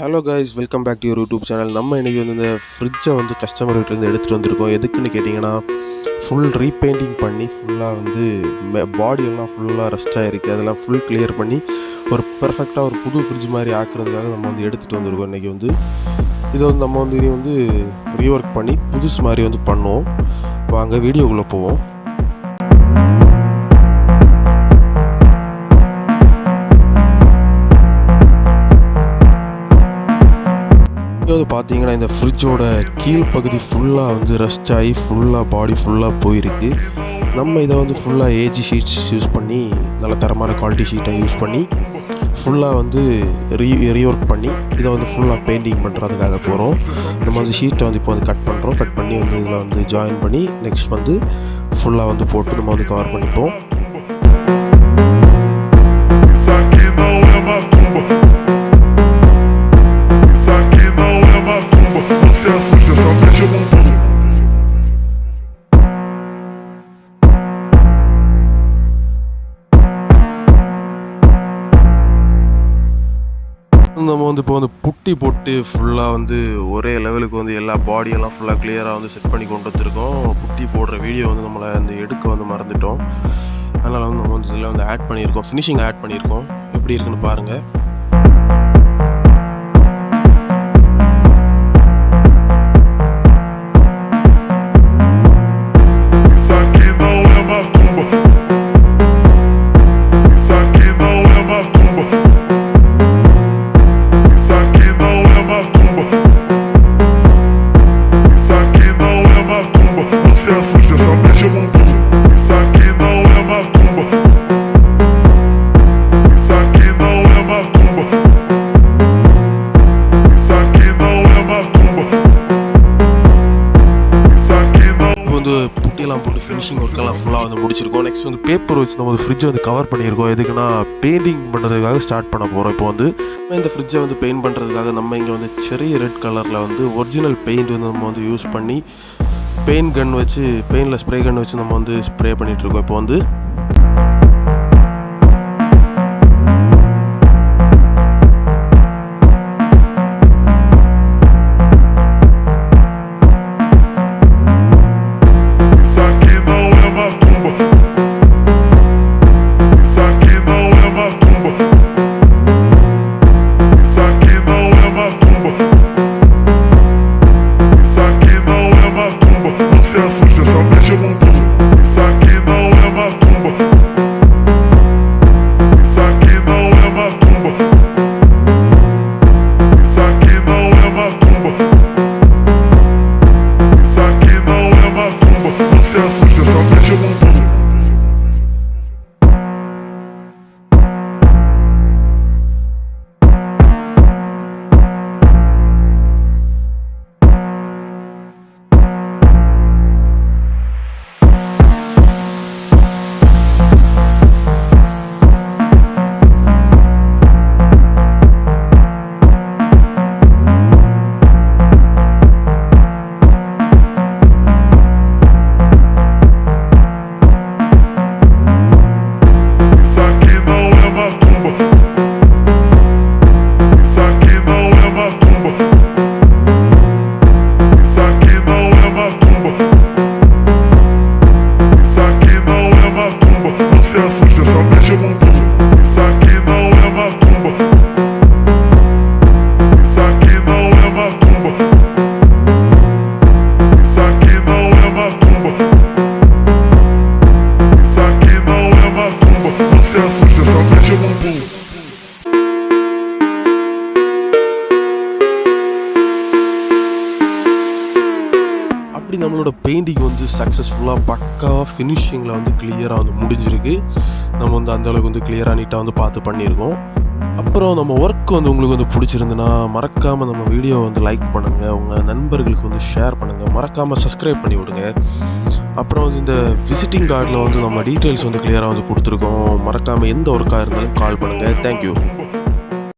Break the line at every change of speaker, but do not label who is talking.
Hello guys, welcome back to your YouTube channel. நம்ம இன்றைக்கி வந்து இந்த ஃப்ரிட்ஜை வந்து கஸ்டமர் கிட்டேருந்து எடுத்துகிட்டு வந்திருக்கோம். எதுக்குன்னு கேட்டிங்கன்னா, ஃபுல் ரீபெயிண்டிங் பண்ணி ஃபுல்லாக வந்து பாடியெல்லாம் ஃபுல்லாக ரஸ்ட்டாக இருக்குது. அதெல்லாம் ஃபுல் கிளியர் பண்ணி ஒரு பெர்ஃபெக்டாக ஒரு புது ஃப்ரிட்ஜ் மாதிரி ஆக்குறதுக்காக நம்ம வந்து எடுத்துகிட்டு வந்திருக்கோம். இன்றைக்கி வந்து இதை வந்து நம்ம வந்து இனி வந்து ரீஒர்க் பண்ணி புதுசு மாதிரி வந்து பண்ணுவோம். வாங்க வீடியோக்குள்ளே போவோம். வந்து பார்த்தீங்கன்னா, இந்த ஃப்ரிட்ஜோட கீழ்ப்பகுதி ஃபுல்லாக வந்து ரஸ்ட் ஆகி ஃபுல்லாக பாடி ஃபுல்லாக போயிருக்கு. நம்ம இதை வந்து ஃபுல்லாக ஏஜி ஷீட்ஸ் யூஸ் பண்ணி, நல்ல தரமான குவாலிட்டி ஷீட்டை யூஸ் பண்ணி ஃபுல்லாக வந்து ரீஒர்க் பண்ணி இதை வந்து ஃபுல்லாக பெயிண்டிங் பண்ணுறதுக்காக போகிறோம். நம்ம வந்து ஷீட்டை வந்து இப்போ வந்து கட் பண்ணுறோம். கட் பண்ணி வந்து இதில் வந்து ஜாயின் பண்ணி நெக்ஸ்ட் வந்து ஃபுல்லாக வந்து போட்டு நம்ம வந்து கவர் பண்ணிப்போம். நம்ம வந்து இப்போ வந்து புட்டி போட்டு ஃபுல்லாக வந்து ஒரே லெவலுக்கு வந்து எல்லா பாடியெல்லாம் ஃபுல்லாக கிளியராக வந்து செட் பண்ணி கொண்டு வந்துருக்கோம். புட்டி போடுற வீடியோ வந்து நம்மளை வந்து எடுக்க வந்து மறந்துட்டோம். அதனால் வந்து நம்ம வந்து இதில் வந்து ஆட் பண்ணியிருக்கோம், ஃபினிஷிங் ஆட் பண்ணியிருக்கோம். எப்படி இருக்குன்னு பாருங்கள். புட்டியெல்லாம் போட்டு ஃபினிஷிங் ஒர்க்கெல்லாம் ஃபுல்லாக வந்து முடிச்சிருக்கோம். நெக்ஸ்ட் வந்து பேப்பர் வச்சு நம்ம வந்து ஃப்ரிட்ஜை வந்து கவர் பண்ணியிருக்கோம். எதுக்குன்னா பெயிண்டிங் பண்ணுறதுக்காக ஸ்டார்ட் பண்ண போகிறோம். இப்போ வந்து இந்த ஃப்ரிட்ஜை வந்து பெயிண்ட் பண்ணுறதுக்காக நம்ம இங்கே வந்து செரி ரெட் கலரில் வந்து ஒரிஜினல் பெயிண்ட் வந்து நம்ம வந்து யூஸ் பண்ணி பெயிண்ட் கன் வச்சு, பெயிண்டில் ஸ்ப்ரே கன் வச்சு நம்ம வந்து ஸ்ப்ரே பண்ணிகிட்ருக்கோம். இப்போ வந்து அப்படி நம்மளோட பெயிண்டிங் வந்து சக்ஸஸ்ஃபுல்லாக பக்காவாக ஃபினிஷிங்கில் வந்து கிளியராக வந்து முடிஞ்சிருக்கு. நம்ம வந்து அந்தளவுக்கு வந்து கிளியராக நீட்டாக வந்து பார்த்து பண்ணியிருக்கோம். அப்புறம் நம்ம ஒர்க் வந்து உங்களுக்கு வந்து பிடிச்சிருந்துன்னா மறக்காமல் நம்ம வீடியோ வந்து லைக் பண்ணுங்கள், உங்கள் நண்பர்களுக்கு வந்து ஷேர் பண்ணுங்கள், மறக்காமல் சப்ஸ்கிரைப் பண்ணி விடுங்க. அப்புறம் வந்து இந்த விசிட்டிங் கார்டில் வந்து நம்ம டீட்டெயில்ஸ் வந்து கிளியராக வந்து கொடுத்துருக்கோம். மறக்காமல் எந்த ஒர்க்காக இருந்தாலும் கால் பண்ணுங்கள். தேங்க்யூ.